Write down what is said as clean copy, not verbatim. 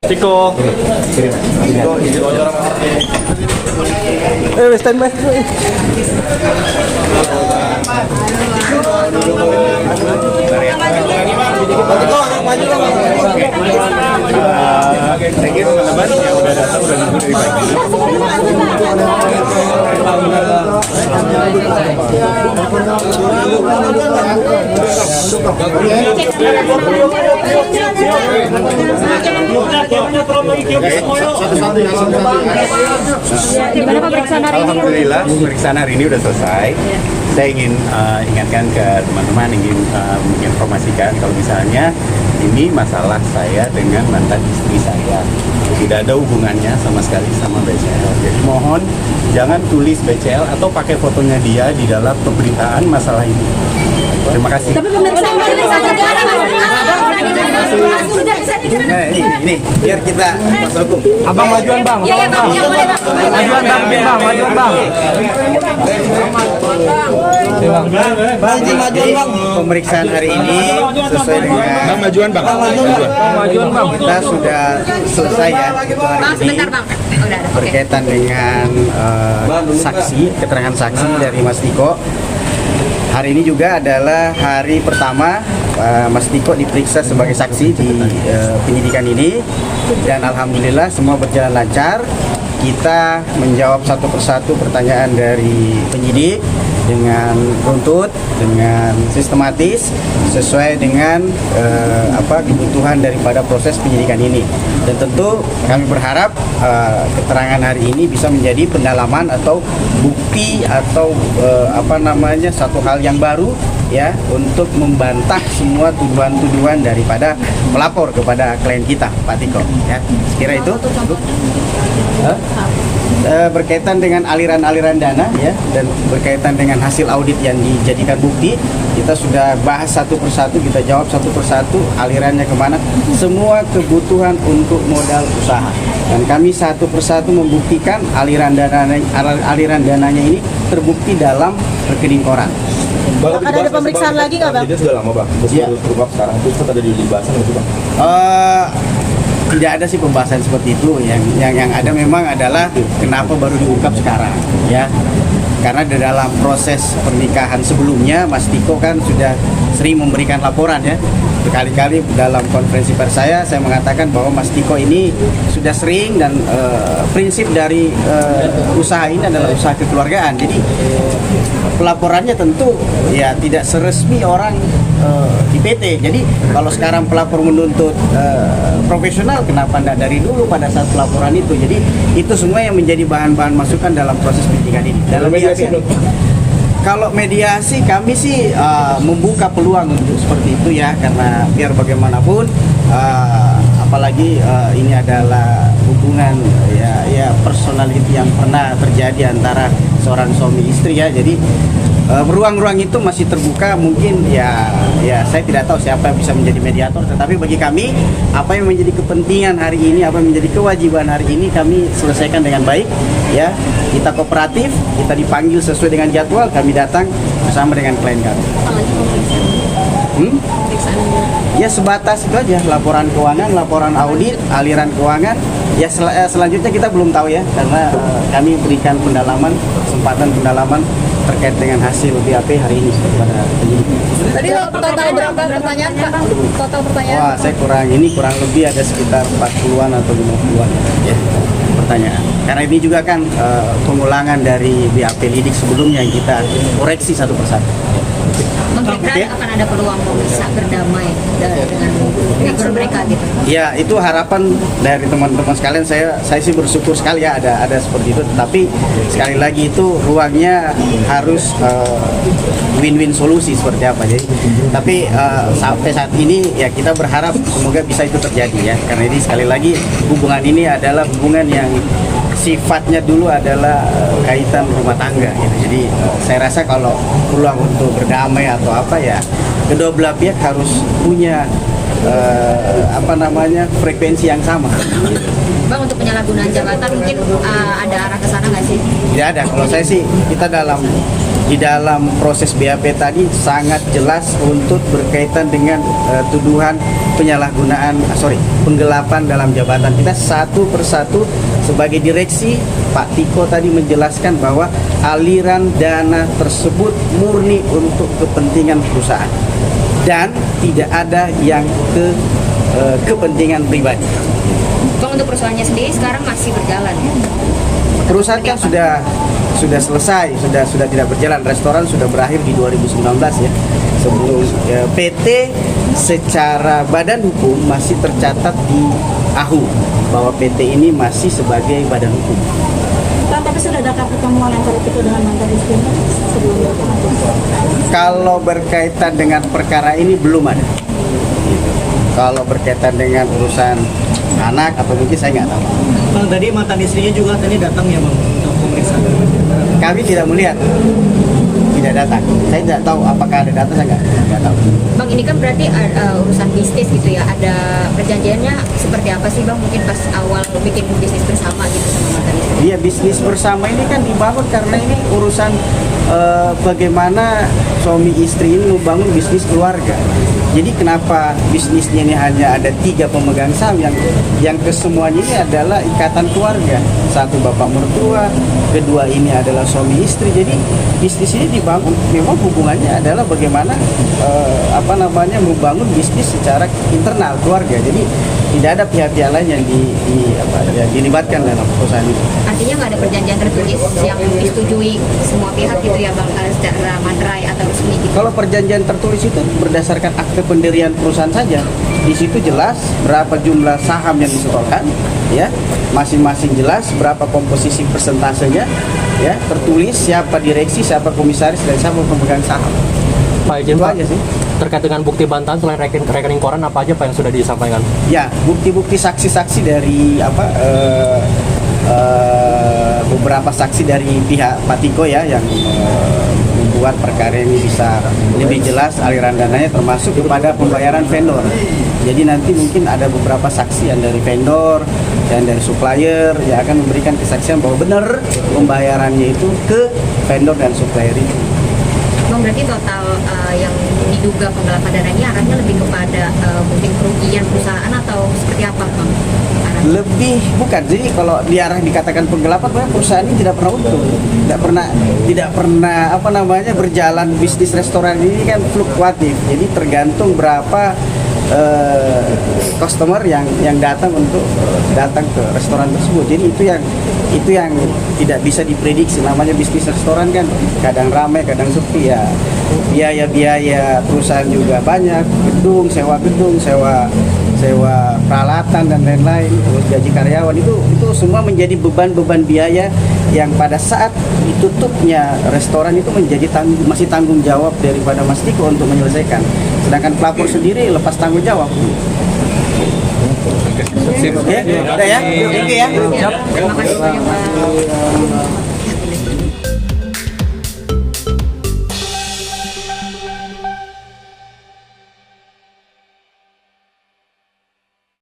Tiko. Standby. Thank you teman-teman yang udah datang, udah nunggu dari pagi. Gimana pemeriksaan hari ini? Alhamdulillah, pemeriksaan hari ini udah selesai. Saya ingin ingatkan ke teman-teman, ingin menginformasikan kalau misalnya ini masalah saya dengan mantan istri saya. Tidak ada hubungannya sama sekali sama BCL. Jadi mohon jangan tulis BCL atau pakai fotonya dia di dalam pemberitaan masalah ini. Terima kasih. Tapi pemeriksaan Nah, ini biar kita masuk hukum. Abang majuan bang. Majuan bang. Pemeriksaan hari ini sesuai dengan Majuan bang. kita sudah selesai ya hari ini berkaitan dengan keterangan saksi dari Mas Tiko. Hari ini juga adalah hari pertama Mas Tiko diperiksa sebagai saksi di penyidikan ini, dan alhamdulillah semua berjalan lancar. Kita menjawab satu persatu pertanyaan dari penyidik dengan runtut, dengan sistematis, sesuai dengan kebutuhan daripada proses penyidikan ini. Dan tentu kami berharap keterangan hari ini bisa menjadi pendalaman atau bukti atau satu hal yang baru ya untuk membantah semua tuduhan-tuduhan daripada pelapor kepada klien kita, Pak Tiko. Ya, sekira itu. Berkaitan dengan aliran-aliran dana ya, dan berkaitan dengan hasil audit yang dijadikan bukti, kita sudah bahas satu persatu, kita jawab satu persatu alirannya kemana, semua kebutuhan untuk modal usaha, dan kami satu persatu membuktikan aliran dananya ini terbukti dalam rekening koran. Akan ada pemeriksaan lagi nggak bang? Jadi sudah lama bang, Ya. terungkap sekarang itu ada di bahasan nggak sih bang? Tidak ada sih pembahasan seperti itu. Yang ada memang adalah kenapa baru diungkap sekarang ya, karena di dalam proses pernikahan sebelumnya Mas Tiko kan sudah sering memberikan laporan ya, berkali-kali dalam konferensi pers saya mengatakan bahwa Mas Tiko ini sudah sering, dan prinsip dari usaha ini adalah usaha kekeluargaan. Jadi pelaporannya tentu ya tidak seresmi orang di PT. Jadi kalau sekarang pelapor menuntut profesional, kenapa tidak dari dulu pada saat pelaporan itu? Jadi itu semua yang menjadi bahan-bahan masukan dalam proses penyidikan ini. Dalam mediasi, kalau mediasi kami sih membuka peluang untuk seperti itu ya, karena biar bagaimanapun apalagi ini adalah hubungan ya personality yang pernah terjadi antara seorang suami istri ya. Jadi ruang-ruang itu masih terbuka. Mungkin ya saya tidak tahu siapa yang bisa menjadi mediator, tetapi bagi kami apa yang menjadi kepentingan hari ini, apa yang menjadi kewajiban hari ini kami selesaikan dengan baik ya. Kita kooperatif, kita dipanggil sesuai dengan jadwal, kami datang bersama dengan klien kami. Ya sebatas itu aja, laporan keuangan, laporan audit, aliran keuangan. Ya selanjutnya kita belum tahu ya, karena kami berikan kesempatan pendalaman terkait dengan hasil BAP hari ini kepada penyidik. Tadi total berapa pertanyaan Pak? Total pertanyaan? Wah, saya kurang lebih ada sekitar 40-an atau 50-an ya pertanyaan. Karena ini juga kan pengulangan dari BAP lidik sebelumnya yang kita koreksi satu persatu. Kira-kira akan ada peluang bisa berdamai dengan background mereka gitu? Ya, itu harapan dari teman-teman sekalian. Saya sih bersyukur sekali ya ada seperti itu. Tapi sekali lagi itu ruangnya harus win-win solusi seperti apa. Jadi, tapi sampai saat ini ya kita berharap semoga bisa itu terjadi ya. Karena ini sekali lagi hubungan ini adalah hubungan yang sifatnya dulu adalah kaitan rumah tangga gitu. Jadi saya rasa kalau peluang untuk berdamai atau apa ya, kedua belah pihak harus punya frekuensi yang sama gitu. Bang, untuk penyalahgunaan jabatan mungkin ada arah ke sana nggak sih? Tidak ada. Kalau saya sih kita di dalam proses BAP tadi sangat jelas untuk berkaitan dengan tuduhan penggelapan dalam jabatan. Kita satu persatu sebagai direksi, Pak Tiko tadi menjelaskan bahwa aliran dana tersebut murni untuk kepentingan perusahaan dan tidak ada yang kepentingan pribadi. Bang, untuk perusahaannya sendiri sekarang masih berjalan ya? Perusahaan kan sudah selesai, sudah tidak berjalan. Restoran sudah berakhir di 2019 ya. Sebelum PT secara badan hukum masih tercatat di AHU bahwa PT ini masih sebagai badan hukum. Pak, tapi sudah ada pertemuan antara itu dengan mantan istrinya sebelumnya? Kalau berkaitan dengan perkara ini belum ada. Gitu. Kalau berkaitan dengan urusan anak atau mungkin saya nggak tahu. Bang, tadi mantan istrinya juga tadi datang ya Bang untuk pemeriksaan? Kami tidak melihat, tidak datang. Saya tidak tahu apakah ada data, saya nggak tahu. Bang, ini kan berarti urusan bisnis gitu ya, ada perjanjiannya seperti apa sih Bang? Mungkin pas awal bikin bisnis bersama gitu sama mantan istri. Iya, bisnis bersama ini kan dibangun karena ini urusan bagaimana suami istri ini membangun bisnis keluarga. Jadi kenapa bisnisnya ini hanya ada 3 pemegang saham yang kesemuanya ini adalah ikatan keluarga. Satu bapak mertua, kedua ini adalah suami istri. Jadi bisnis ini dibangun memang hubungannya adalah bagaimana membangun bisnis secara internal keluarga. Jadi tidak ada pihak-pihak lain yang dilibatkan dalam perusahaan itu. Artinya nggak ada perjanjian tertulis yang disetujui semua pihak gitu ya Bang, secara materai atau resmi gitu. Kalau perjanjian tertulis itu berdasarkan akte pendirian perusahaan saja. Di situ jelas berapa jumlah saham yang disetorkan, ya, masing-masing jelas berapa komposisi persentasenya, ya, tertulis siapa direksi, siapa komisaris, dan siapa pemegang saham. Pak izin Itu Pak, aja sih. terkait dengan bukti bantahan selain rekening koran apa aja Pak yang sudah disampaikan? Ya, bukti-bukti saksi-saksi dari beberapa saksi dari pihak Pak Tiko ya yang membuat perkara ini bisa lebih jelas aliran dananya, termasuk kepada pembayaran vendor. Jadi nanti mungkin ada beberapa saksi yang dari vendor dan dari supplier yang akan memberikan kesaksian bahwa benar pembayarannya itu ke vendor dan supplier itu. Bang, berarti total yang diduga penggelapan dana ini arahnya lebih kepada mungkin kerugian perusahaan atau seperti apa Bang? Lebih bukan, jadi kalau dikatakan penggelapan, perusahaan ini tidak pernah untung, tidak pernah berjalan. Bisnis restoran ini kan fluktuatif, jadi tergantung berapa customer yang datang untuk datang ke restoran tersebut. Jadi itu yang tidak bisa diprediksi. Namanya bisnis restoran kan kadang ramai, kadang sepi ya. Biaya perusahaan juga banyak, sewa gedung, sewa peralatan dan lain-lain, terus gaji karyawan, itu semua menjadi beban biaya yang pada saat ditutupnya restoran itu masih tanggung jawab daripada Mas Tiko untuk menyelesaikan. Sedangkan pelapor sendiri lepas tanggung jawab. Sip. Ya, udah ya, oke ya. Terima kasih banyak Bang.